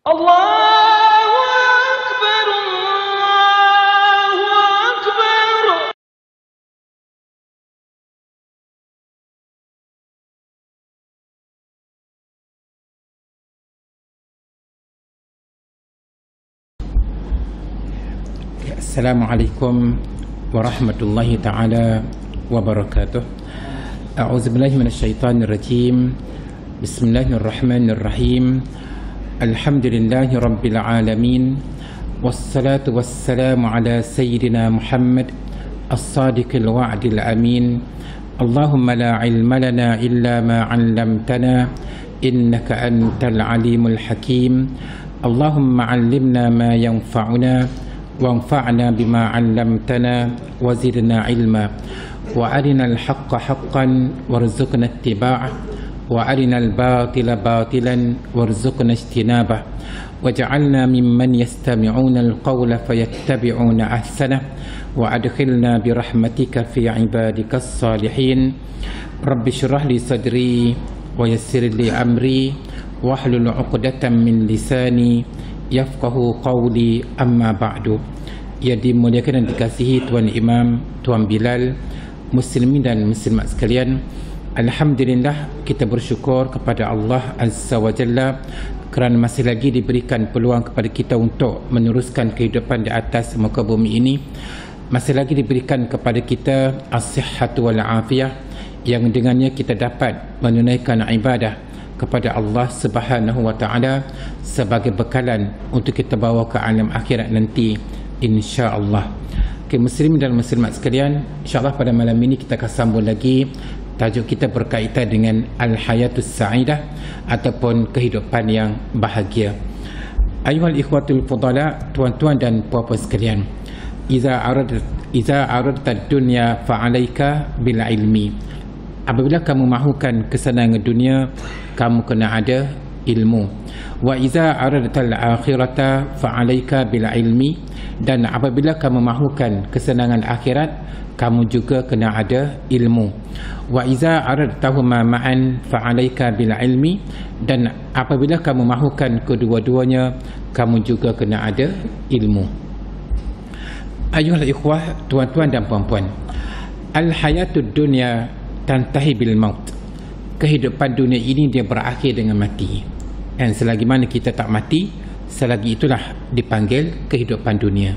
Allahu Akbar, Allahu Akbar. Assalamualaikum warahmatullahi ta'ala wabarakatuh. A'udzubillahi minasyaitanir rajim. Bismillahirrahmanirrahim. Alhamdulillahi rabbil alamin. Wassalatu wassalamu ala sayyidina Muhammad as-sadiqil wa'dil amin. Allahumma la ilma lana illa ma 'allamtana innaka antal alimul hakim. Allahumma 'allimna ma yanfa'una وانفعنا بما علمتنا وزدنا علما وأرنا الحق حقا وارزقنا اتباعه وأرنا الباطل باطلا وارزقنا اجتنابه وجعلنا ممن يستمعون القول فيتبعون أحسنه وأدخلنا برحمتك في عبادك الصالحين. رب اشرح لي صدري ويسر لي أمري واحلل عقدة من لساني yafqahu qawli amma ba'du. Yang dimuliakan dan dikasihi Tuan Imam, Tuan Bilal, muslimin dan muslimat sekalian, alhamdulillah kita bersyukur kepada Allah Azza wa Jalla kerana masih lagi diberikan peluang kepada kita untuk meneruskan kehidupan di atas muka bumi ini. Masih lagi diberikan kepada kita as-sihhatu wal afiyah, yang dengannya kita dapat menunaikan ibadah kepada Allah Subhanahu wa taala sebagai bekalan untuk kita bawa ke alam akhirat nanti, insya-Allah. Okay, muslimin dan muslimat sekalian, insya-Allah pada malam ini kita akan sambung lagi. Tajuk kita berkaitan dengan al-hayatus sa'idah ataupun kehidupan yang bahagia. Ayuhal ikhwatul fudala, tuan-tuan dan puan-puan sekalian, iza aradta dunya fa'alaika bil ilmi. Apabila kamu mahukan kesenangan dunia, kamu kena ada ilmu. Wa iza aradtal akhirata fa'alaika bil ilmi. Dan apabila kamu mahukan kesenangan akhirat, kamu juga kena ada ilmu. Wa iza aradtahuma ma'an fa'alaika bil ilmi. Dan apabila kamu mahukan kedua-duanya, kamu juga kena ada ilmu. Ayuhal ikhwah, tuan-tuan dan puan-puan, al-hayatud dunya tantahi bil maut. Kehidupan dunia ini dia berakhir dengan mati. Dan selagi mana kita tak mati, selagi itulah dipanggil kehidupan dunia.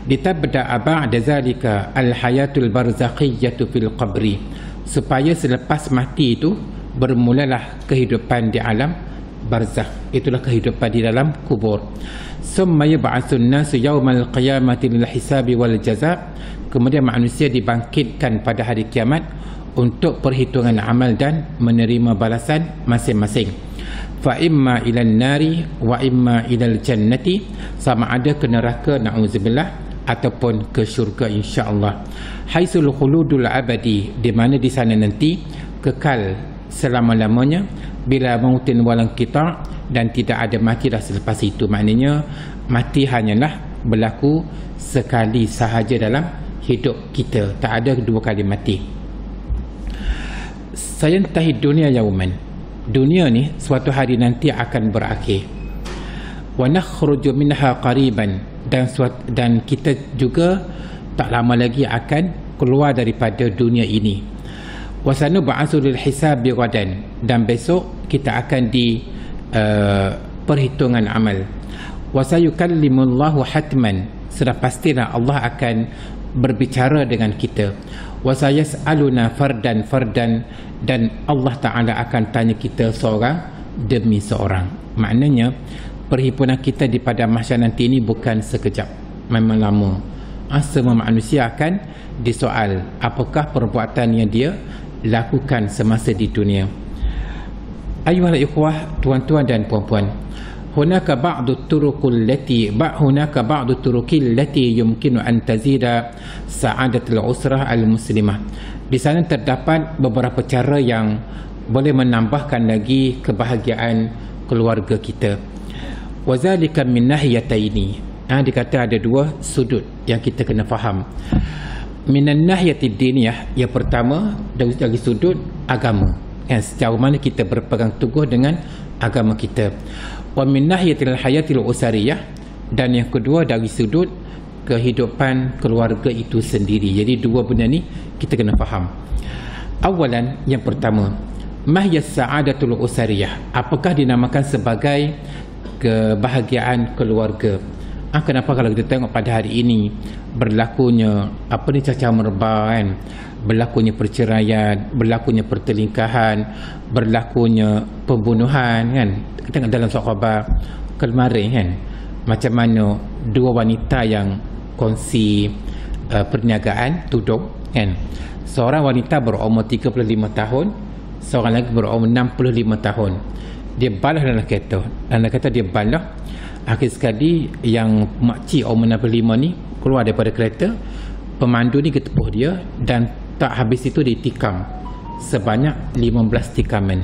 Ditabda'a ba'da zalika al-hayatul barzakhiyyatu fil qabri. Supaya selepas mati itu bermulalah kehidupan di alam barzakh. Itulah kehidupan di dalam kubur. Summa yub'atsun nasu yaumal qiyamati lil hisabi wal jazaa. Kemudian manusia dibangkitkan pada hari kiamat untuk perhitungan amal dan menerima balasan masing-masing. Fa imma ilal nari wa imma ilal jannati. Sama ada ke neraka, na'udzubillah, ataupun ke syurga, insya-Allah. Haisul khuludul abadi, di mana di sana nanti kekal selama-lamanya, bila mautin walang kita, dan tidak ada mati dah selepas itu. Maknanya mati hanyalah berlaku sekali sahaja dalam hidup kita, tak ada dua kali mati. Sayantahi dunia yauman. Dunia ni suatu hari nanti akan berakhir. Wa nakhruju minha qariban. Dan kita juga tak lama lagi akan keluar daripada dunia ini. Wa sanub'atsu lil hisabi ghadan. Dan besok kita akan di perhitungan amal. Wa sayukallimullahu hatman. Sudah pastilah Allah akan berbicara dengan kita. Wa sayas'aluna fardan fardan. Dan Allah Ta'ala akan tanya kita seorang demi seorang. Maknanya perhimpunan kita di pada mahsyar nanti ini bukan sekejap, memang lama. Semua manusia akan disoal apakah perbuatan yang dia lakukan semasa di dunia. Ayuhal ikhwah, tuan-tuan dan puan-puan, hunaka ba'du turuqil lati yumkinu an tazida sa'adatul usrah al-muslimah. Di sana terdapat beberapa cara yang boleh menambahkan lagi kebahagiaan keluarga kita. Wazalika min nahiyataini. Dikata ada dua sudut yang kita kena faham. Minan nahiyatid diniyah, yang pertama dari sudut agama. Sejauh mana kita berpegang teguh dengan agama kita. Wa min nahiyatil hayatil usariyah, dan yang kedua dari sudut kehidupan keluarga itu sendiri. Jadi dua benda ni kita kena faham. Awalan, yang pertama, mahyas sa'adatul usariyah, apakah dinamakan sebagai kebahagiaan keluarga? Kenapa kalau kita tengok pada hari ini berlakunya cacah merebak kan, berlakunya perceraian, berlakunya pertelingkahan, berlakunya pembunuhan kan. Kita tengok dalam surat khabar kemarin kan, macam mana dua wanita yang kongsi perniagaan tudung kan. Seorang wanita berumur 35 tahun, seorang lagi berumur 65 tahun. Dia balas dalam kereta. Dalam kata dia balas, akhir sekali yang makcik umur 65 ni keluar daripada kereta, pemandu ni ketepuk dia, dan tak habis itu dia tikam sebanyak 15 tikaman.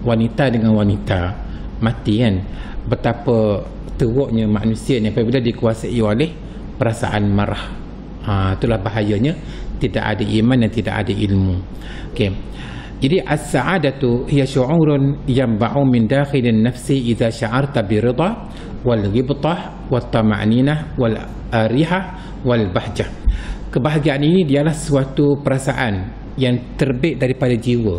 Wanita dengan wanita mati kan. Betapa teruknya manusia ni apabila dikuasai oleh perasaan marah. Itulah bahayanya tidak ada iman dan tidak ada ilmu. Okey. Jadi as-sa'adatu hiya syu'urun yanba'u min dakhilin nafsi idza sya'arta bi ridha wal ghibtah wat tama'ninah wal arihah wal bahjah. Kebahagiaan ini dialah suatu perasaan yang terbit daripada jiwa.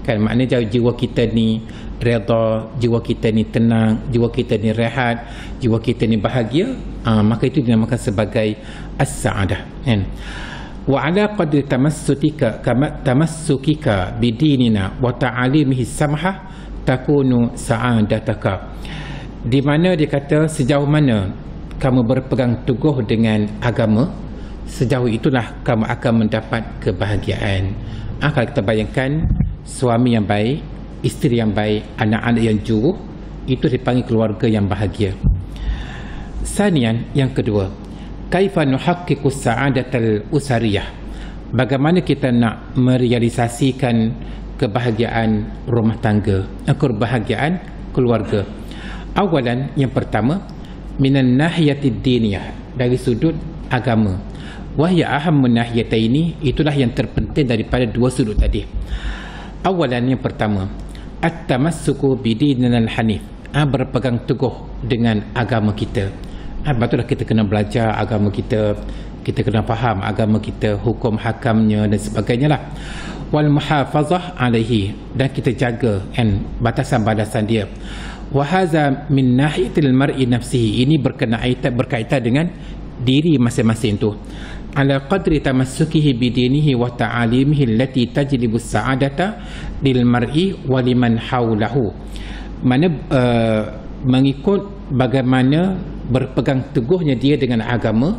Kan, maknanya jiwa kita ni redha, jiwa kita ni tenang, jiwa kita ni rehat, jiwa kita ni bahagia, maka itu dinamakan sebagai as-sa'adah kan. Wa ala qadri tamassukika bidinina wa ta'alimihi samhah takunu sa'adataka. Di mana dia kata sejauh mana kamu berpegang teguh dengan agama, sejauh itulah kamu akan mendapat kebahagiaan. Kalau kita bayangkan suami yang baik, isteri yang baik, anak-anak yang juruh, itu dipanggil keluarga yang bahagia. Sanian, yang kedua, kaifa nuhaqqiqu sa'adatal usariyah, bagaimana kita nak merealisasikan kebahagiaan rumah tangga, kebahagiaan keluarga. Awalan, yang pertama, minan nahiyatid diniyah, dari sudut agama. Wahya ahammun nahiyataini, itulah yang terpenting daripada dua sudut tadi. Awalan, yang pertama, at-tamassuku bidinil hanif, berpegang teguh dengan agama kita. Betullah kita kena belajar agama kita, kita kena faham agama kita, hukum hakamnya dan sebagainya lah. Wal muhafazah alaihi, dan kita jaga kan batasan-batasan dia. Wa hadza min nahiyatil mar'i nafsihi, ini berkaitan dengan diri masing-masing tu. Ala qadri tamassukihi bidinihi wa ta'alimihi allati tajlibu sa'adata lil mar'i wa liman hawlahu. Mana mengikut bagaimana berpegang teguhnya dia dengan agama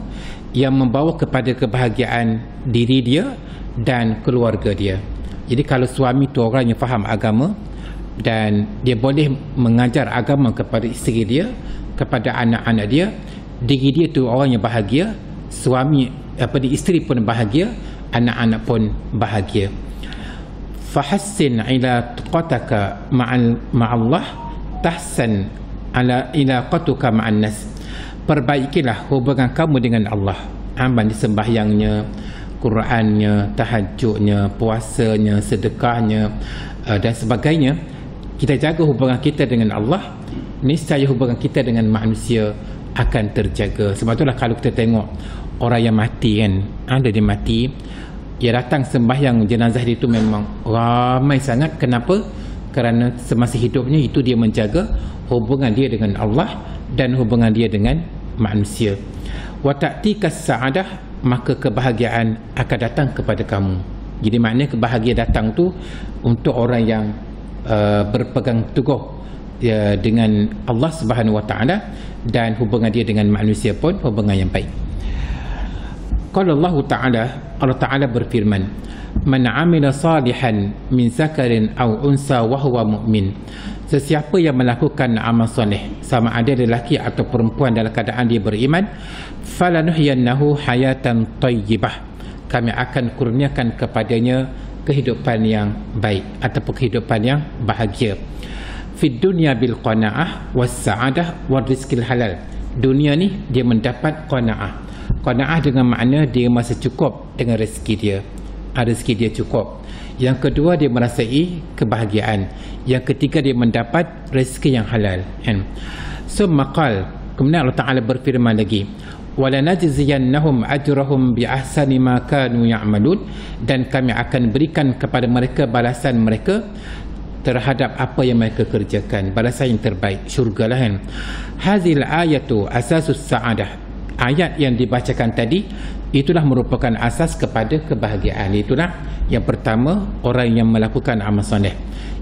yang membawa kepada kebahagiaan diri dia dan keluarga dia. Jadi kalau suami tu orang yang faham agama dan dia boleh mengajar agama kepada isteri dia, kepada anak-anak dia, diri dia tu orang yang bahagia, suami isteri pun bahagia, anak-anak pun bahagia. Fahassin ila tuqataka ma'allah tahsan ala ilaqatuka ma'an nas. Perbaikilah hubungan kamu dengan Allah. Amal sembahyangnya, Qurannya, tahajudnya, puasanya, sedekahnya dan sebagainya. Kita jaga hubungan kita dengan Allah, niscaya hubungan kita dengan manusia akan terjaga. Sebab itulah kalau kita tengok orang yang mati kan, ada dia mati, dia datang sembahyang jenazah dia itu memang ramai sangat. Kenapa? Kerana semasa hidupnya itu dia menjaga hubungan dia dengan Allah dan hubungan dia dengan manusia. Wa ta'tikas sa'adah, maka kebahagiaan akan datang kepada kamu. Jadi maknanya kebahagiaan datang tu untuk orang yang berpegang teguh dengan Allah Subhanahu Wa Taala, dan hubungan dia dengan manusia pun hubungan yang baik. Qala Allah Ta'ala berfirman, man 'amila salihan min zakarin aw unsa wa huwa mu'min. Sesiapa yang melakukan amal soleh, sama ada lelaki atau perempuan dalam keadaan dia beriman, falanuhyiyannahu hayatan thayyibah, kami akan kurniakan kepadanya kehidupan yang baik ataupun kehidupan yang bahagia. Fid dunya bil qanaah was sa'adah wal rizqil halal. Dunia ni dia mendapat qanaah. Qanaah dengan makna dia masa cukup dengan rezeki dia. Rezeki dia cukup. Yang kedua, dia merasai kebahagiaan. Yang ketiga, dia mendapat rezeki yang halal, kan? So maqal, kemudian Allah Ta'ala berfirman lagi, walanajziyannahum ajrahum bi ahsani ma kanu ya'malun, dan kami akan berikan kepada mereka balasan mereka terhadap apa yang mereka kerjakan, balasan yang terbaik, syurga lah, kan? Hazil ayatu asasus sa'adah. Ayat yang dibacakan tadi itulah merupakan asas kepada kebahagiaan. Itulah yang pertama, orang yang melakukan amal soleh.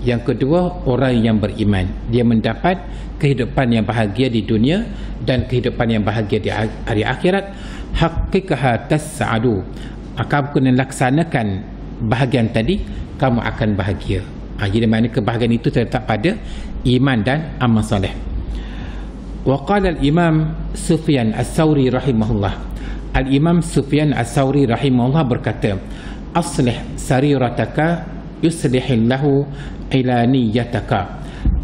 Yang kedua, orang yang beriman, dia mendapat kehidupan yang bahagia di dunia dan kehidupan yang bahagia di hari akhirat. Haqiqaha tas'adu, kamu kena laksanakan bahagian tadi, kamu akan bahagia. Jadi maknanya kebahagiaan itu terletak pada iman dan amal soleh. Wa qala al-Imam Sufyan As-Sawri rahimahullah. Al-Imam Sufyan As-Sawri rahimahullah berkata, aslih sarirataka yuslihillahu ilaniyataka.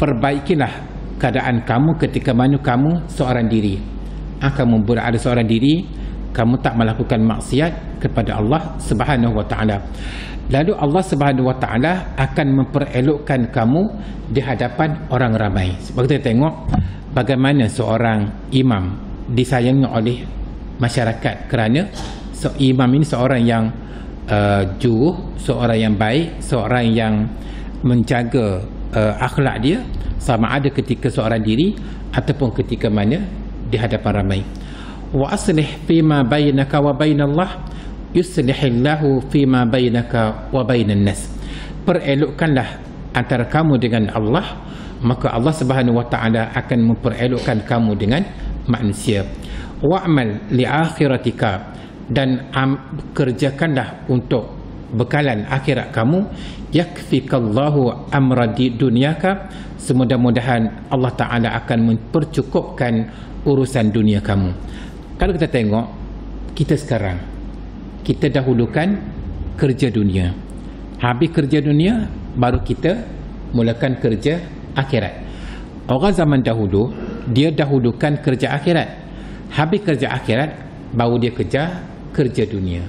Perbaikilah keadaan kamu ketika mana kamu seorang diri. Kamu berada seorang diri, kamu tak melakukan maksiat kepada Allah Subhanahu wa taala. Lalu Allah Subhanahu wa taala akan memperelokkan kamu di hadapan orang ramai. Sebab kita tengok bagaimana seorang imam disayangi oleh masyarakat kerana imam ini seorang yang juruh, seorang yang baik, seorang yang menjaga akhlak dia, sama ada ketika seorang diri ataupun ketika mana di hadapan ramai. Wa aslih fima bainaka wa bainallah yuslihillahu fima bainaka wa bainan nas. Perelokkanlah antara kamu dengan Allah, maka Allah Subhanahu wa taala akan memperelokkan kamu dengan manusia. Wa'mal li akhiratika, dan kerjakanlah untuk bekalan akhirat kamu. Yakfikallahu amra di dunyaka, semudah-mudahan Allah Ta'ala akan mempercukupkan urusan dunia kamu. Kalau kita tengok, kita sekarang, kita dahulukan kerja dunia. Habis kerja dunia, baru kita mulakan kerja akhirat. Orang zaman dahulu, dia dahulukan kerja akhirat. Habis kerja akhirat, baru dia kerja dunia.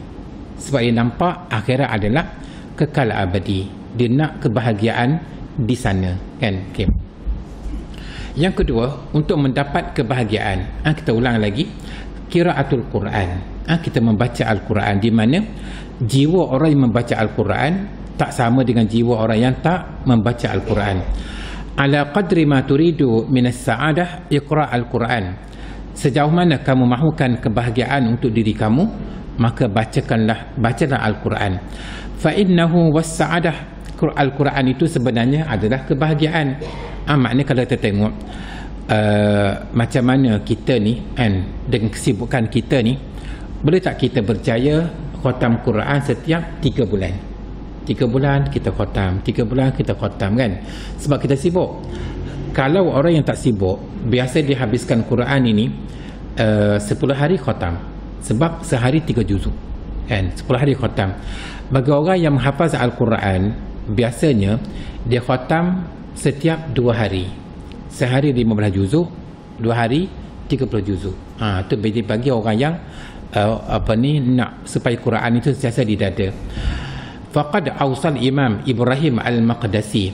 Sebab dia nampak akhirat adalah kekal abadi. Dia nak kebahagiaan di sana, kan? Okay. Yang kedua, untuk mendapat kebahagiaan, kita ulang lagi, qiraatul Quran. Kita membaca Al-Quran, di mana jiwa orang yang membaca Al-Quran tak sama dengan jiwa orang yang tak membaca Al-Quran. Ala qadri ma turidu minas sa'adah iqra' Al-Quran. Sejauh mana kamu mahukan kebahagiaan untuk diri kamu, maka bacalah Al-Quran. Fa innahu was-sa'adah. Al-Quran itu sebenarnya adalah kebahagiaan. Maknanya kalau kita tengok macam mana kita ni, kan, dengan kesibukan kita ni, boleh tak kita berjaya khatam Quran setiap 3 bulan? 3 bulan kita khatam, 3 bulan kita khatam, kan? Sebab kita sibuk. Kalau orang yang tak sibuk, biasa dia habiskan Quran ini 10 hari khatam. Sebab sehari 3 juzuk, kan? 10 hari khatam. Bagi orang yang menghafaz Al-Quran, biasanya dia khatam setiap 2 hari. Sehari 15 juzuk, 2 hari 30 juzuk. Itu bagi orang yang nak supaya Quran itu sentiasa di dada. Faqad awsal Imam Ibrahim Al-Maqdisi.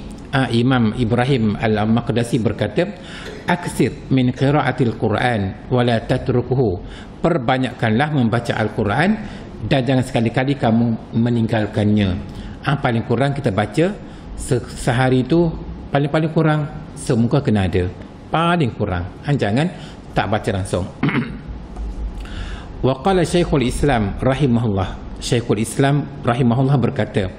Imam Ibrahim Al-Maqdisi berkata, aksir min qiraatil Quran wa la tatrukuhu. Perbanyakkanlah membaca Al-Quran dan jangan sekali-kali kamu meninggalkannya. Paling kurang kita baca sehari itu, paling kurang semuka kena ada, paling kurang. Jangan tak baca langsung. Wa qala Syekhul Islam rahimahullah. Syekhul Islam rahimahullah berkata,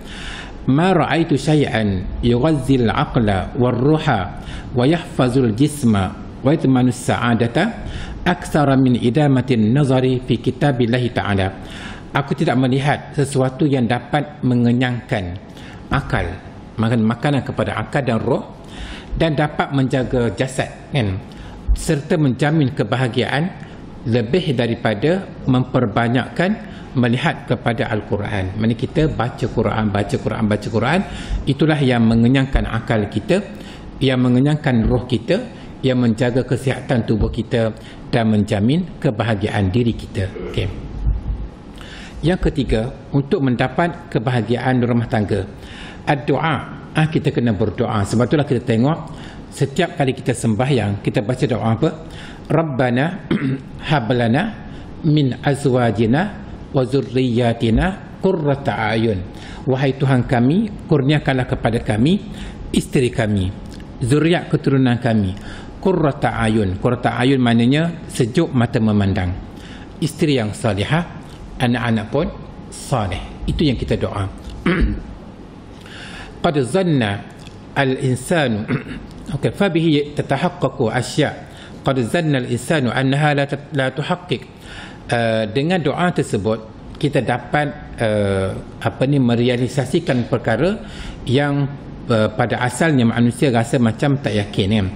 ma ra'aitu syai'an yughazzil aqla war ruha wa yahfazul jisma wa yatmanus sa'adata aktsara min idamatin nazari fi kitabillahi ta'ala. Aku tidak melihat sesuatu yang dapat mengenyangkan akal, makanan kepada akal dan roh, dan dapat menjaga jasad, kan, serta menjamin kebahagiaan lebih daripada memperbanyakkan melihat kepada Al-Quran. Maksudnya kita baca Quran, itulah yang mengenyangkan akal kita, yang mengenyangkan roh kita, yang menjaga kesihatan tubuh kita dan menjamin kebahagiaan diri kita. Okay. Yang ketiga, untuk mendapat kebahagiaan rumah tangga, ad-doa. Kita kena berdoa. Sebab itulah kita tengok setiap kali kita sembahyang, kita baca doa apa? Rabbana hablana min azwajina wa zurriyatina qurrata a'yun. Wahai Tuhan kami, kurniakanlah kepada kami isteri kami, zuriat keturunan kami, qurrata a'yun. Qurrata a'yun maknanya sejuk mata memandang. Isteri yang salihah, anak-anak pun salih. Itu yang kita doa. Qad zanna al-insanu fabihi tatahaqqaqu asya'. Qad zanna al-insanu annaha la tuhaqqiq. Dengan doa tersebut kita dapat merealisasikan perkara yang pada asalnya manusia rasa macam tak yakin kan.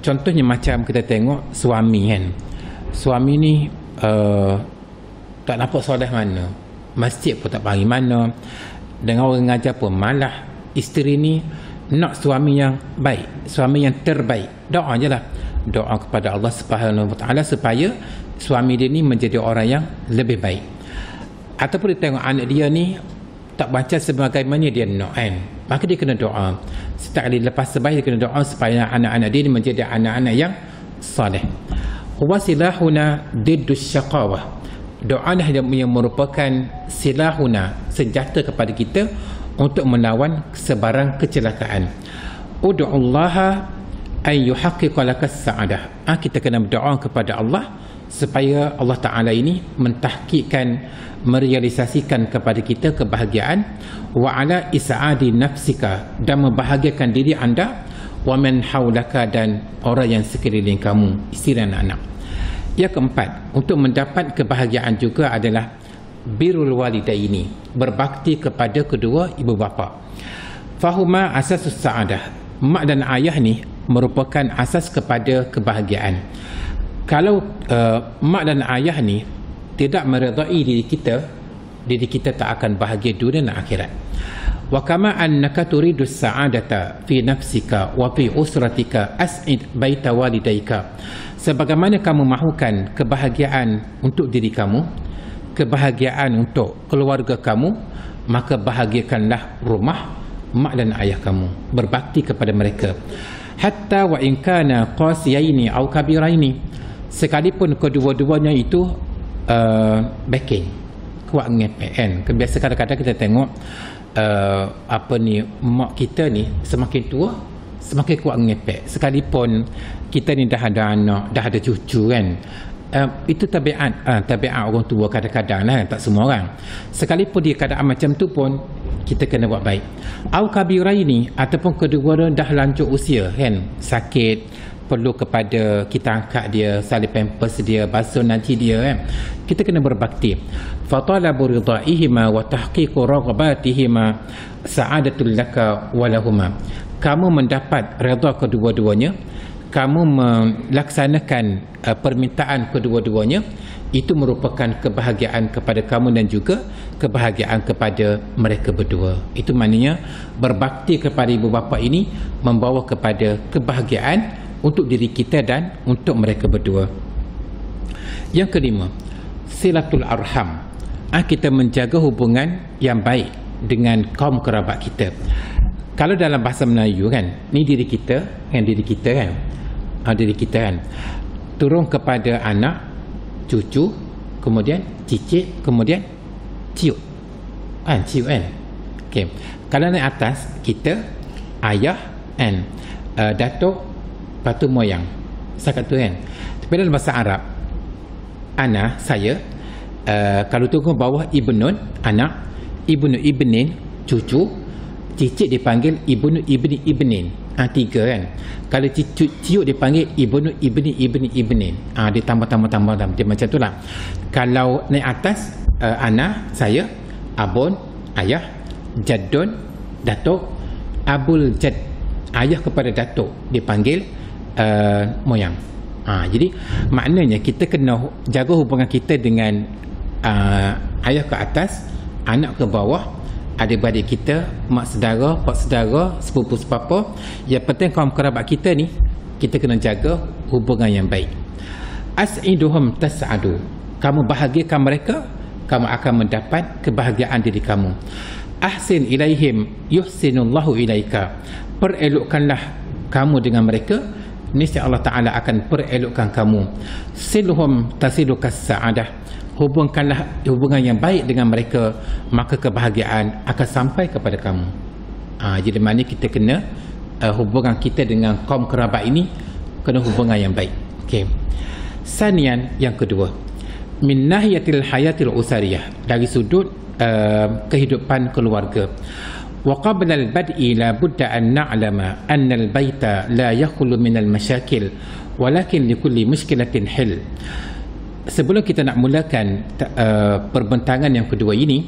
Contohnya macam kita tengok suami kan. Suami ni tak nampak soleh mana, masjid pun tak pergi mana, dengan orang ngajar pun malah. Isteri ni nak suami yang baik, suami yang terbaik. Doa je lah, doa kepada Allah Subhanahu Wa Taala supaya suami dia ni menjadi orang yang lebih baik. Ataupun dia tengok anak dia ni tak baca sebagaimana dia nak kan, maka dia kena doa. Setiap kali lepas sembahyang dia kena doa supaya anak-anak dia ni menjadi anak-anak yang saleh. Wasilahuna diddus syaqawah. Doa yang merupakan silahuna, senjata kepada kita untuk melawan sebarang kecelakaan. Ud'ullaha ay yuhaqqiqa lakas sa'adah. Kita kena berdoa kepada Allah supaya Allah Ta'ala ini mentahqiqkan, merealisasikan kepada kita kebahagiaan. Wa ala is'adi nafsika, dan membahagiakan diri anda, wa man haulaka, dan orang yang sekeliling kamu, isteri dan anak. Yang keempat, untuk mendapat kebahagiaan juga adalah birrul walidaini, berbakti kepada kedua ibu bapa. Fahuma asasus sa'adah. Mak dan ayah ni merupakan asas kepada kebahagiaan. Kalau mak dan ayah ni tidak meredai diri kita tak akan bahagia dunia dan akhirat. Wa kama annaka turidu sa'adata fi nafsika wa fi usratika as'id baita walidaika. Sebagaimana kamu mahukan kebahagiaan untuk diri kamu, kebahagiaan untuk keluarga kamu, maka bahagiakanlah rumah mak dan ayah kamu, berbakti kepada mereka. Hatta wa in kana qasiyaini aw kabiraini, sekalipun kedua-duanya itu backing, kuat ngepek kan. Biasa kadang-kadang kita tengok mak kita ni semakin tua semakin kuat ngepek, sekalipun kita ni dah ada anak, dah ada cucu kan. Itu tabiat orang tua kadang-kadang lah, tak semua orang. Sekalipun dia keadaan macam tu pun kita kena buat baik. Au kabiraini, ataupun kedua-dua dah lanjut usia kan, sakit, perlu kepada kita angkat dia, salin pampers dia, basuh nanti dia kan. Kita kena berbakti. Fatalabu ridhaihima wa tahqiqu raghabatihima sa'adatul laka wa lahuma. Kamu mendapat redha kedua-duanya, kamu melaksanakan permintaan kedua-duanya, itu merupakan kebahagiaan kepada kamu dan juga kebahagiaan kepada mereka berdua. Itu maknanya berbakti kepada ibu bapa ini membawa kepada kebahagiaan untuk diri kita dan untuk mereka berdua. Yang kelima, silatul arham. Kita menjaga hubungan yang baik dengan kaum kerabat kita. Kalau dalam bahasa Melayu kan, ni diri kita kan, diri kita kan, diri kita kan, turun kepada anak, cucu, kemudian cicit, kemudian ciut kan, ciut kan. Okay. Kalau naik atas, kita, ayah kan, datuk, patu moyang, sakat tu kan. Tapi dalam bahasa Arab, ana, saya, kalau turun bawah, ibnun, anak, ibnu ibnin, cucu, cicit dipanggil ibnu ibni ibnin. Tiga kan. Kalau ciut dipanggil ibnu ibni ibnin. Dia tambah dia macam tu lah. Kalau naik atas, anak, saya, abun, ayah, jaddun, datuk, abul jad, ayah kepada datuk dipanggil moyang. Jadi maknanya kita kena jaga hubungan kita dengan ayah ke atas, anak ke bawah, adik-beradik kita, mak saudara, pak saudara, sepupu sepapa. Yang penting kaum kerabat kita ni, kita kena jaga hubungan yang baik. As'iduhum tas'adu. Kamu bahagiakan mereka, kamu akan mendapat kebahagiaan diri kamu. Ahsin ilaihim yuhsinullahu ilaika. Perelokkanlah kamu dengan mereka, niscaya Allah Ta'ala akan perelokkan kamu. Silhum tasilukas sa'adah. Hubungkanlah hubungan yang baik dengan mereka, maka kebahagiaan akan sampai kepada kamu. Jadi mana kita kena hubungan kita dengan kaum kerabat ini kena hubungan yang baik. Okey. Sanian, yang kedua, min nahiyatil hayatil usariyah, dari sudut kehidupan keluarga. Wa qabla al-bad'i la budda an na'lama anna al-baita la yakhlu min al-mashakil walakin likulli mushkilatin hil. Sebelum kita nak mulakan perbentangan yang kedua ini,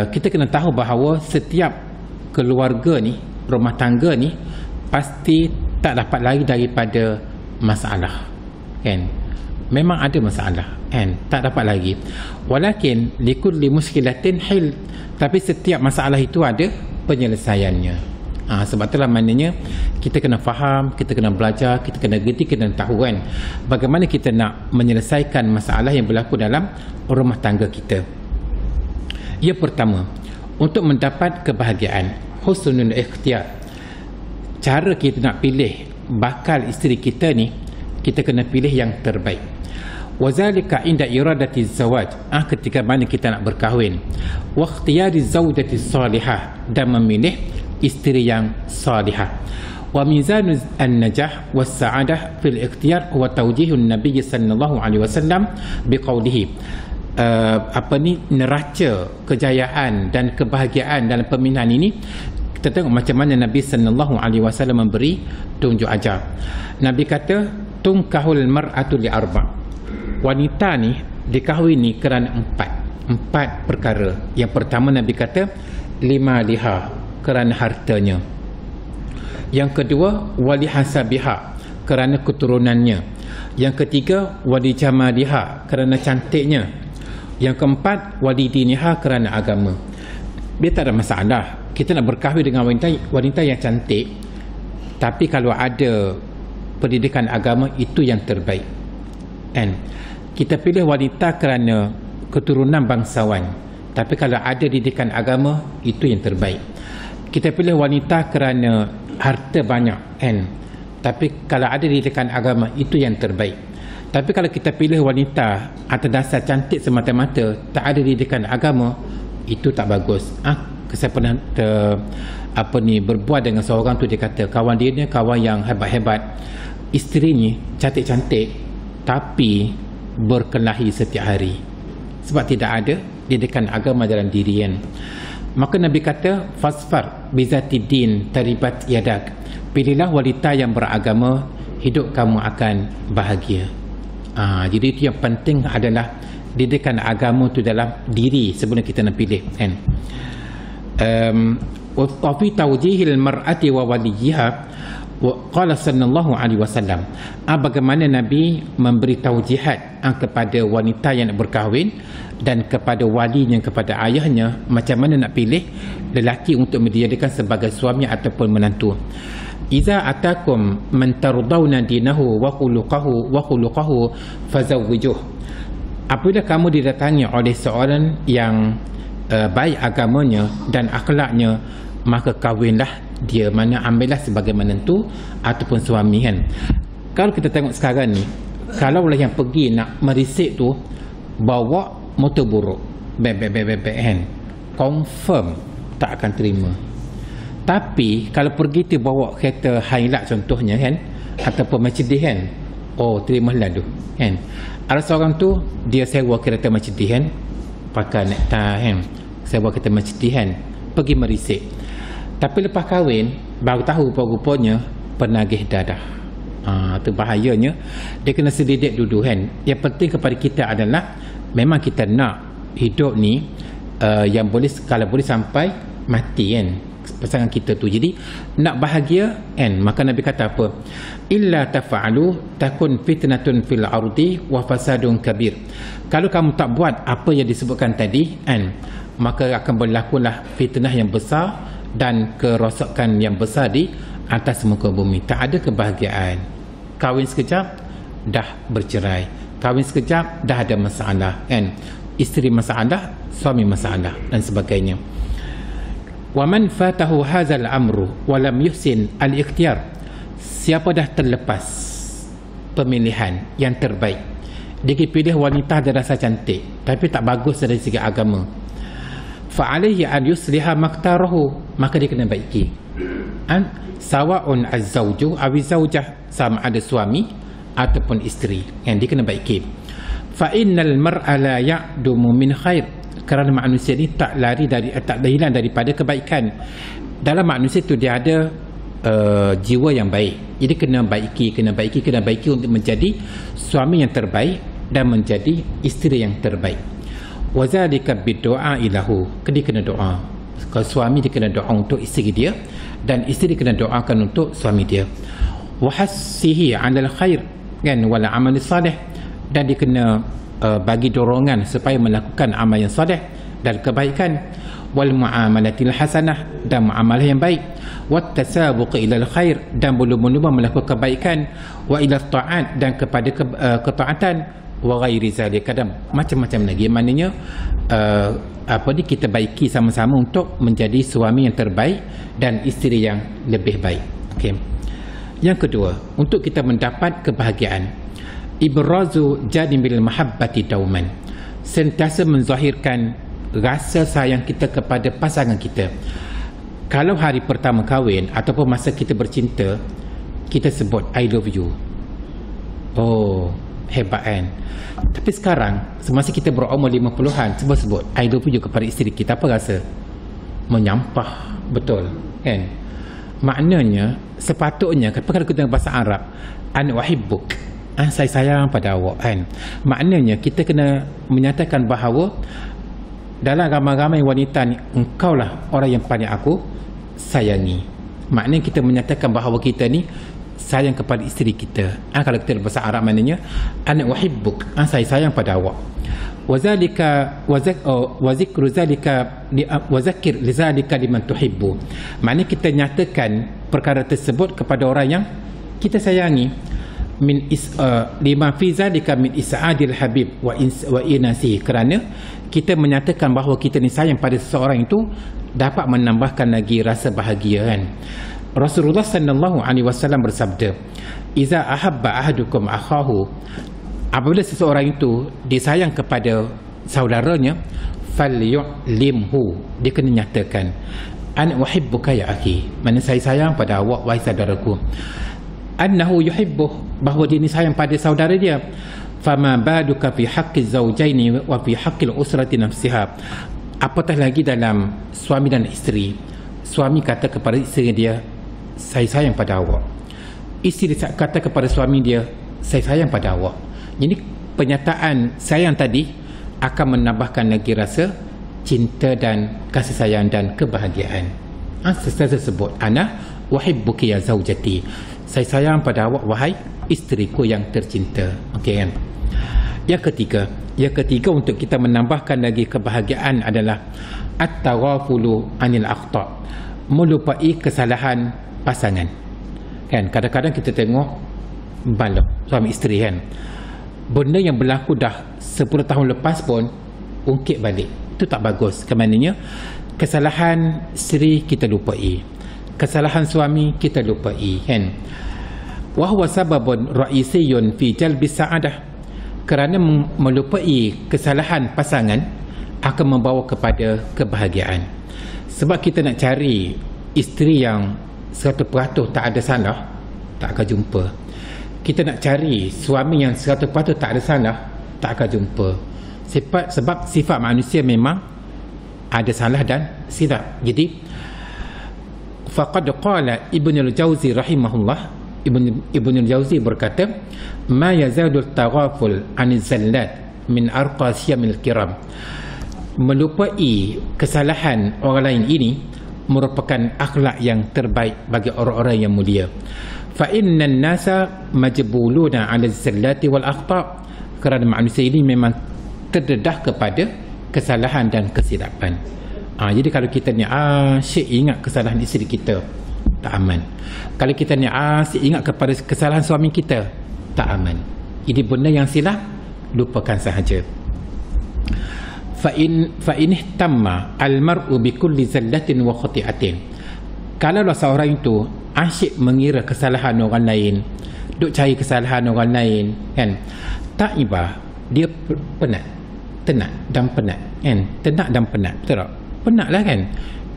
kita kena tahu bahawa setiap keluarga ni, rumah tangga ni pasti tak dapat lari daripada masalah, kan? Memang ada masalah, kan? Tak dapat lagi. Walakin likulli muskilatin hil, tapi setiap masalah itu ada penyelesaiannya. Sebab itulah maknanya kita kena faham, kita kena belajar, kita kena gerti, kita kena tahu, kan, bagaimana kita nak menyelesaikan masalah yang berlaku dalam rumah tangga kita. Yang pertama, untuk mendapat kebahagiaan, husnul ikhtiyar. Cara kita nak pilih bakal isteri kita ni, kita kena pilih yang terbaik. Wazalika inda iradati zawaj, ketika mana kita nak berkahwin. Wa ikhtiyari zawjati salihah, dan memilih isteri yang salihah. Wa mizanu an-najah was sa'adah fil ikhtiyar wa tawjihun nabiy sallallahu alaihi wasallam biqaulihi. Neraca kejayaan dan kebahagiaan dalam pemilihan ini, kita tengok macam mana Nabi sallallahu alaihi wasallam memberi tunjuk ajar. Nabi kata, tunkahul mar'atu li arba'. Wanita ni dikahwini kerana empat perkara. Yang pertama Nabi kata, lima liha, kerana hartanya. Yang kedua, wali hasabiha, kerana keturunannya. Yang ketiga, wali jamaliha, kerana cantiknya. Yang keempat, wali diniha, kerana agama. Dia tak ada masalah kita nak berkahwin dengan wanita yang cantik, tapi kalau ada pendidikan agama, itu yang terbaik, kan? Kita pilih wanita kerana keturunan bangsawan, tapi kalau ada didikan agama, itu yang terbaik. Kita pilih wanita kerana harta banyak, kan? Tapi kalau ada didikan agama, itu yang terbaik. Tapi kalau kita pilih wanita atas dasar cantik semata-mata, tak ada didikan agama, itu tak bagus. Saya pernah berbuat dengan seorang tu, dia kata kawan dia ni kawan yang hebat-hebat, isterinya cantik-cantik tapi berkelahi setiap hari sebab tidak ada didikan agama dalam diri, kan? Maka Nabi kata, fasfar bizati din taribat yadak, pilihlah wanita yang beragama, hidup kamu akan bahagia. Jadi itu yang penting adalah didikan agama tu dalam diri sebelum kita nak pilih, kan? Wa fi tawjihil mar'ati wa waliyiha qala sallallahu alaihi wasallam, bagaimana Nabi memberi taujihat kepada wanita yang nak berkahwin dan kepada walinya, kepada ayahnya, macam mana nak pilih lelaki untuk dijadikan sebagai suami ataupun menantu. Iza atakum man tardawna dinahu wa khuluquhu fazawwijuh. Apabila kamu didatangi oleh seorang yang baik agamanya dan akhlaknya, maka kahwinlah dia, mana ambillah sebagai menantu ataupun suami, kan? Kalau kita tengok sekarang ni, kalau yang pergi nak merisik tu bawa motor buruk, kan, confirm tak akan terima. Tapi kalau pergi tu bawa kereta Hilux contohnya, kan, ataupun Mercedes, kan, terimalah tu, kan? Ada seorang tu dia sewa kereta Mercedes, kan, pakai nektar, kan, sewa kereta Mercedes, kan, pergi merisik. Tapi lepas kahwin baru tahu rupanya penagih dadah. Itu bahayanya. Dia kena selidik dulu, kan. Yang penting kepada kita adalah memang kita nak hidup ni yang boleh, kalau boleh sampai mati, kan, pasangan kita tu. Jadi nak bahagia, kan, maka Nabi kata apa? Illa tafa'alu takun fitnatun fil ardi wa fasadun kabir. Kalau kamu tak buat apa yang disebutkan tadi, kan, maka akan berlakulah fitnah yang besar dan kerosakan yang besar di atas muka bumi. Tak ada kebahagiaan. Kahwin sekejap dah bercerai, kahwin sekejap dah ada masalah, kan? isteri masalah, suami masalah dan sebagainya. Wa man fatahu hadzal amru wa lam yuhsin al-ikhtiyar, siapa dah terlepas pemilihan yang terbaik, dia pilih wanita ada rasa cantik tapi tak bagus dari segi agama, fa alaihi an yusliha maktarahu, maka dia kena baiki. Sawa'un az-zawju aw az-zawjah, sama ada suami ataupun isteri, yang dia kena baiki. Fa innal mar'a la ya'dumu min khair, kerana manusia ni tak hilang daripada kebaikan. Dalam manusia tu dia ada jiwa yang baik, jadi kena baiki untuk menjadi suami yang terbaik dan menjadi isteri yang terbaik. Wa zalika bid-du'a ilahu, dia kena doa. Kalau suami dia kena doa untuk isteri dia dan isteri kena doakan untuk suami dia. Wa hassihi 'alal khair kan wal 'amal salih, dan dia kena bagi dorongan supaya melakukan amal yang soleh dan kebaikan. Wal muamalatil hasanah, dan muamalah yang baik. Wat tasabuq ilal khair, dan berlumba-lumba melakukan kebaikan. Wa ila ta'at, dan kepada ketaatan. Wa ghairi zalika, dan macam-macam lagi. Maknanya kita baiki sama-sama untuk menjadi suami yang terbaik dan isteri yang lebih baik. Okey. Yang kedua, untuk kita mendapat kebahagiaan, ibrazu janibil mahabbati dauman, sentiasa menzahirkan rasa sayang kita kepada pasangan kita. Kalau hari pertama kahwin ataupun masa kita bercinta, kita sebut I love you. Oh, hebat kan? Tapi sekarang semasa kita berumur 50-an, sebut I love you kepada isteri kita, apa rasa? Menyampah, betul kan? Maknanya sepatutnya kalau kita bahasa Arab, ana uhibbuk, saya sayang pada awak kan. Maknanya kita kena menyatakan bahawa dalam ramai-ramai wanita ni, engkau lah orang yang paling aku sayangi. Maknanya kita menyatakan bahawa kita ni sayang kepada isteri kita. Kalau kita bahasa Arab maknanya ana uhibbuk, saya sayang pada awak. Wazalika wazikru zalika wazakir lizalika liman tuhibbu, maknanya kita nyatakan perkara tersebut kepada orang yang kita sayangi. Min lima fi zalika min is'adil habib wa inasi, kerana kita menyatakan bahawa kita ni sayang pada seseorang itu dapat menambahkan lagi rasa bahagia kan. Rasulullah sallallahu alaihi wasallam bersabda, iza ahabba ahadukum akhahu, apabila seseorang itu disayang kepada saudaranya, falyu'limhu, dia kena nyatakan ana uhibbuka ya akhi, mana saya sayang pada awak wahai saudaraku. Annahu yuhibbuh, bahawa dia ni sayang pada saudara dia. Fama baduka fi haqqi zawjaini wa fi haqqil usrati nafsiha, apatah lagi dalam suami dan isteri. Suami kata kepada isteri dia, saya sayang pada awak. Isteri kata kepada suami dia, saya sayang pada awak. Jadi penyataan sayang tadi akan menambahkan lagi rasa cinta dan kasih sayang dan kebahagiaan. Saya sebut ana uhibbuki ya zaujati, saya sayang pada awak wahai isteriku yang tercinta. Okey kan? Yang ketiga untuk kita menambahkan lagi kebahagiaan adalah at-taghafulu anil akhta, melupai kesalahan pasangan. Kan kadang-kadang kita tengok balok suami isteri kan, benda yang berlaku dah 10 tahun lepas pun ungkit balik. Itu tak bagus. Kemananya kesalahan isteri kita lupai, kesalahan suami kita lupai kan. Wa huwa sababun ra'isiyun fi jalbi sa'adah, kerana melupai kesalahan pasangan akan membawa kepada kebahagiaan. Sebab kita nak cari isteri yang 100% tak ada salah, tak akan jumpa. Kita nak cari suami yang 100% tak ada salah, tak akan jumpa. Sebab sifat manusia memang ada salah dan silap. Jadi faqad qala Ibn al-Jauzi rahimahullah, Ibn al-Jauzi berkata, ma yazadul taghaful aniz zallat min arqa siyamil kiram, melupai kesalahan orang lain ini merupakan akhlak yang terbaik bagi orang-orang yang mulia. Fa innan nasa majbuluna 'ala zallati wal akhta, kerana manusia ini memang terdedah kepada kesalahan dan kesilapan. Jadi kalau kita ni asyik ingat kesalahan isteri kita, tak aman. Kalau kita ni asyik ingat kepada kesalahan suami kita, tak aman. Ini benda yang silap, lupakan sahaja. fa in ihtamma al-mar'u bi kulli zallatin wa khati'atin. Kalau seorang itu asyik mengira kesalahan orang lain, duk cari kesalahan orang lain kan, taibah, dia penat, tenat dan penat kan, tenat dan penat, betul tak? Penat lah kan,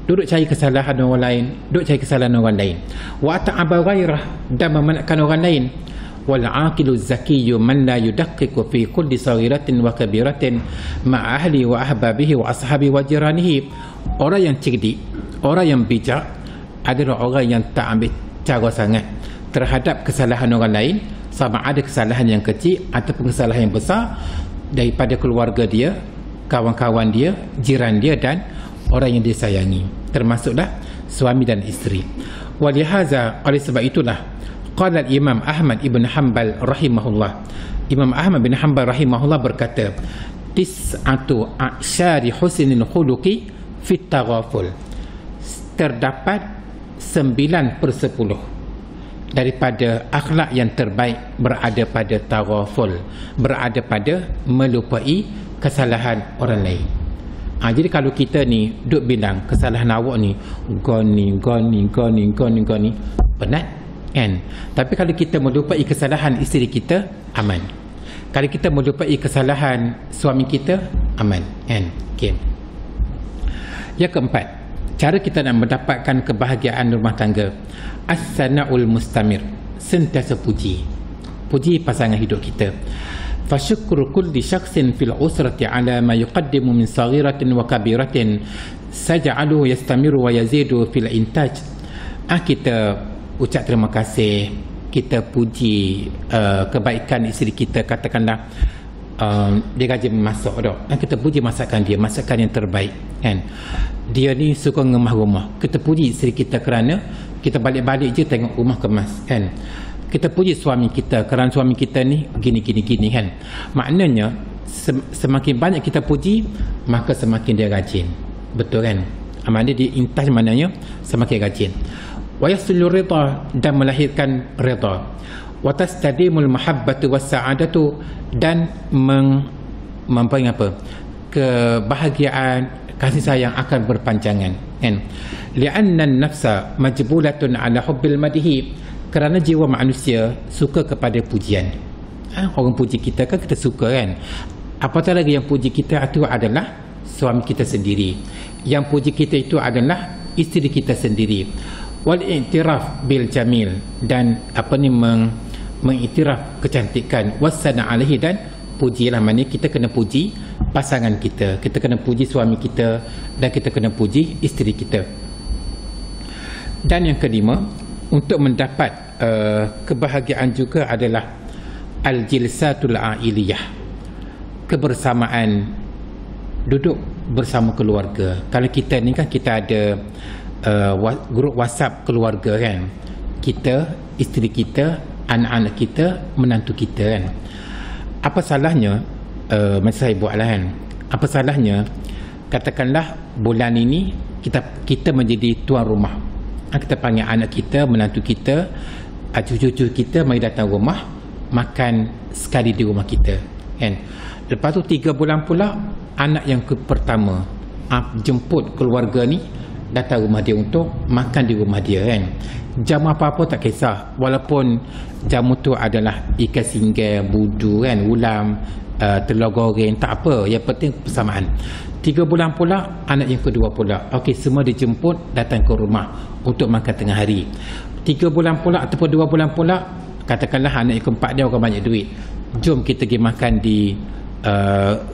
duduk cari kesalahan orang lain, duduk cari kesalahan orang lain. Wa ta'aba ghairah, dan memenatkan orang lain. Wal aqilu zakiyyu man la yudaqqiqu fi kulli saghiratin wa kabiratin ma ahli wa ahbabihi wa ashabi wa jiranihi. Orang yang cerdik, orang yang bijak adalah orang yang tak ambil cara sangat terhadap kesalahan orang lain, sama ada kesalahan yang kecil ataupun kesalahan yang besar, daripada keluarga dia, kawan-kawan dia, jiran dia dan orang yang dia sayangi, termasuklah suami dan isteri. Walihaza, oleh sebab itulah qala Imam Ahmad ibn Hanbal rahimahullah, Imam Ahmad bin Hanbal rahimahullah berkata, tis'atu a'syari husnil khuluqi fit taghaful, terdapat 9/10 daripada akhlak yang terbaik berada pada taghaful, berada pada melupai kesalahan orang lain. Jadi kalau kita ni duk bilang kesalahan awak ni goni, penat kan. Tapi kalau kita melupai kesalahan isteri kita, aman. Kalau kita melupai kesalahan suami kita, aman kan. Okay. Yang keempat, cara kita nak mendapatkan kebahagiaan rumah tangga, as-sana'ul mustamir, sentiasa puji pasangan hidup kita. Fasyukru kulli syakhsin fil usrati ala ma yuqaddimu min saghiratin wa kabiratin saj'aluhu yastamiru wa yazidu fil intaj. Kita ucap terima kasih, kita puji kebaikan isteri kita, katakanlah dia rajin memasak dok, dan kita puji masakan dia, masakan yang terbaik kan. Dia ni suka ngemah rumah, kita puji isteri kita kerana kita balik-balik je tengok rumah kemas kan. Kita puji suami kita kerana suami kita ni gini kan. Maknanya semakin banyak kita puji, maka semakin dia rajin, betul kan. Maknanya dia intaj, maknanya semakin rajin. Wa yasulur ridha, dan melahirkan ridha. Wa tastadimul mahabbatu was sa'adatu, dan mempunyai apa, kebahagiaan, kasih sayang akan berpanjangan kan. Li'anna an-nafsa majbulatun ala hubbil madhi, kerana jiwa manusia suka kepada pujian. Orang puji kita kan kita suka kan. Apatah lagi yang puji kita itu adalah suami kita sendiri, yang puji kita itu adalah isteri kita sendiri. Wal i'tiraf bil jamil, dan mengiktiraf kecantikan, wasana alaihi, dan pujilah, maknanya kita kena puji pasangan kita, kita kena puji suami kita, dan kita kena puji isteri kita. Dan yang kelima, untuk mendapat kebahagiaan juga adalah al-jilsatul a'iliyah, kebersamaan, duduk bersama keluarga. Kalau kita ni kan kita ada grup WhatsApp keluarga kan, kita, isteri kita, anak-anak kita, menantu kita kan. Apa salahnya, macam saya buat lah kan, apa salahnya katakanlah bulan ini kita menjadi tuan rumah, kita panggil anak kita, menantu kita, cucu-cucu kita mari datang rumah, makan sekali di rumah kita kan. Lepas tu 3 bulan pula anak yang pertama jemput keluarga ni datang rumah dia untuk makan di rumah dia kan. Jamu apa-apa tak kisah, walaupun jamu tu adalah ikan singgah, budu kan, ulam, telur goreng, tak apa, yang penting persamaan. 3 bulan pula anak yang kedua pula, okey, semua dijemput datang ke rumah untuk makan tengah hari. 3 bulan pula ataupun 2 bulan pula, katakanlah anak yang keempat dia orang banyak duit, jom kita pergi makan di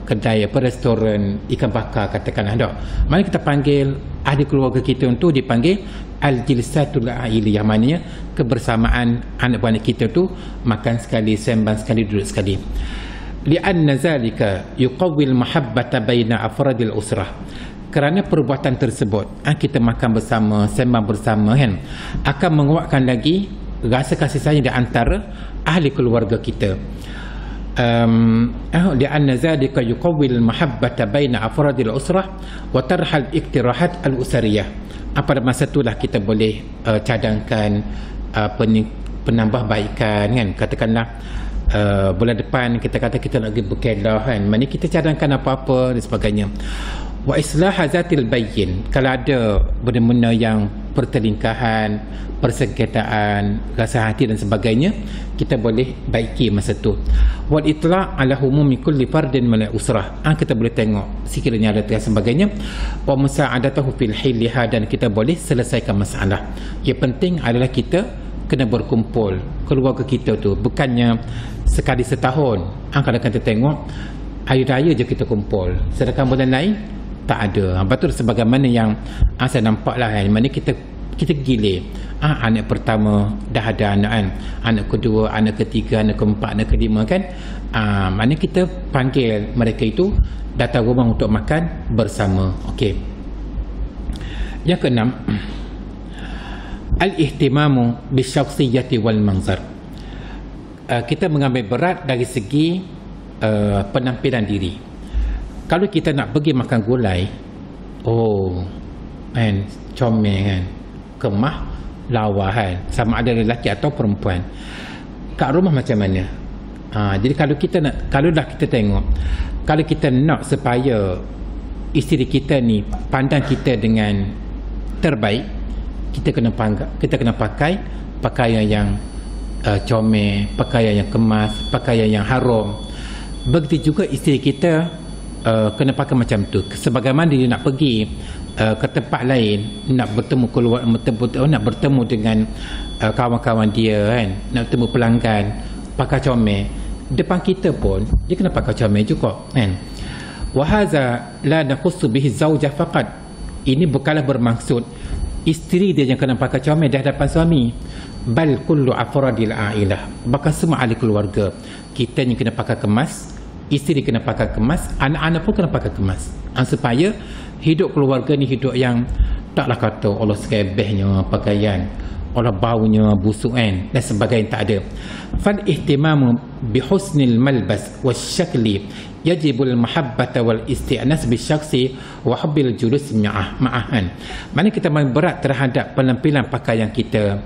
kedai restoran ikan bakar, katakanlah dok. Mari kita panggil ahli keluarga kita untuk dipanggil al-jilsatul a'iliyah, maknanya kebersamaan anak beranak kita tu makan sekali, sembang sekali, duduk sekali. Li'anna zalika yuqawwil mahabbata baina afradil usrah, kerana perbuatan tersebut, kita makan bersama, sembang bersama kan, akan menguatkan lagi rasa kasih sayang di antara ahli keluarga kita. Li'anna zalika yuqawwil mahabbata baina afradil usrah wa tarhal iktirahat al-usariyah. Pada masa itulah kita boleh cadangkan penambahbaikan kan, katakanlah bulan depan kita kata kita nak pergi berkelah kan, maknanya kita cadangkan apa-apa dan sebagainya. Wa islah zatil bayyin, kalau ada benda-benda yang pertelingkahan, persengketaan, rasa hati dan sebagainya, kita boleh baiki masa tu. Wal itla' ala humumi kulli fardin min al-usrah, kita boleh tengok sekiranya ada dan sebagainya. Wa musa'adatuhu fil hilha, dan kita boleh selesaikan masalah. Yang penting adalah kita kena berkumpul keluarga kita tu, bukannya sekali setahun. Kadang-kadang kita tengok hari raya je kita kumpul, sedangkan bulan lain tak ada. Betul sebagaimana yang saya nampak lah kan, mana kita gilir. Anak pertama dah ada anak kan, anak kedua, anak ketiga, anak keempat, anak kelima kan. Mana kita panggil mereka itu datang rumah untuk makan bersama. Okey. Yang keenam, al-ihtimamu bisyakhsiyati wal manzar. Kita mengambil berat dari segi penampilan diri. Kalau kita nak pergi makan gulai, kan, comel kan, kemah, lawa kan, sama ada lelaki atau perempuan, kat rumah macam mana? Jadi kalau dah kita tengok, kalau kita nak supaya isteri kita ni pandang kita dengan terbaik, kita kena pakai pakaian yang comel, pakaian yang kemas, pakaian yang harum. Begitu juga isteri kita kena pakai macam tu. Sebagaimana dia nak pergi ke tempat lain, nak bertemu nak bertemu dengan kawan-kawan dia kan, nak bertemu pelanggan, pakai comel. Depan kita pun dia kena pakai comel juga kan. Wa hadza la nakhussu bihi zawja faqat. Ini bukanlah bermaksud isteri dia yang kena pakai comel di hadapan suami, bal kullu afradil ailah, bahkan semua ahli keluarga. Kita yang kena pakai kemas, isteri kena pakai kemas, anak-anak pun kena pakai kemas, supaya hidup keluarga ni hidup yang taklah kata Allah sekebehnya pakaian, Allah baunya busuk kan, dan sebagainya, tak ada. Fal ihtimamu bi husnil malbas wasyakli yajibul mahabbata wal isti'nas bi syakhsi wa hubbil julus ma'ahan. Mana kita main berat terhadap penampilan pakaian kita,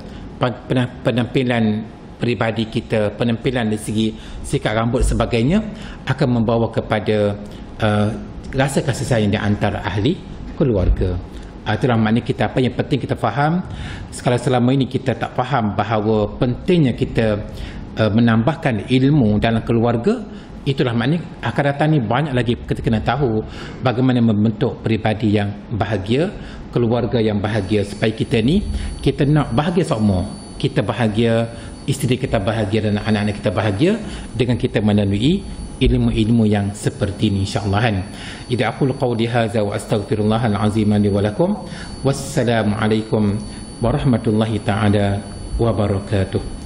penampilan peribadi kita, penampilan dari segi sikap rambut sebagainya, akan membawa kepada rasa kasih sayang di antara ahli keluarga. Itulah maknanya kita, apa yang penting kita faham. Kalau selama ini kita tak faham bahawa pentingnya kita menambahkan ilmu dalam keluarga, itulah maknanya akan datang ni banyak lagi kita kena tahu bagaimana membentuk peribadi yang bahagia, keluarga yang bahagia, supaya kita ni, kita nak bahagia semua. Kita bahagia, isteri kita bahagia, dan anak-anak kita bahagia dengan kita melalui ilmu-ilmu yang seperti ini, insya-Allah kan. Jadi aku qauli hadza wa astaghfirullahal azim li wa lakum. Wassalamualaikum warahmatullahi taala wabarakatuh.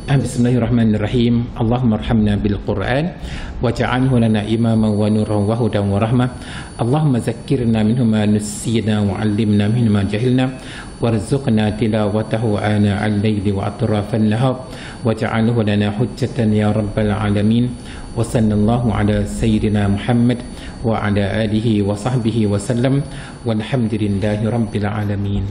Bismillahirrahmanirrahim. Allahumma arhamna bil Qur'an waj'alhu lana imaman wa nuran wa hudan wa rahmah. Allahumma zakkirna minhu ma nusina wa 'allimna minhu ma jahilna warzuqna tilawatahu ana al-layli wa atrafan nahar waj'alhu lana hujjatan ya rabbal alamin. Wa sallallahu ala sayyidina Muhammad wa ala alihi wa sahbihi wa sallam walhamdulillahi rabbil alamin.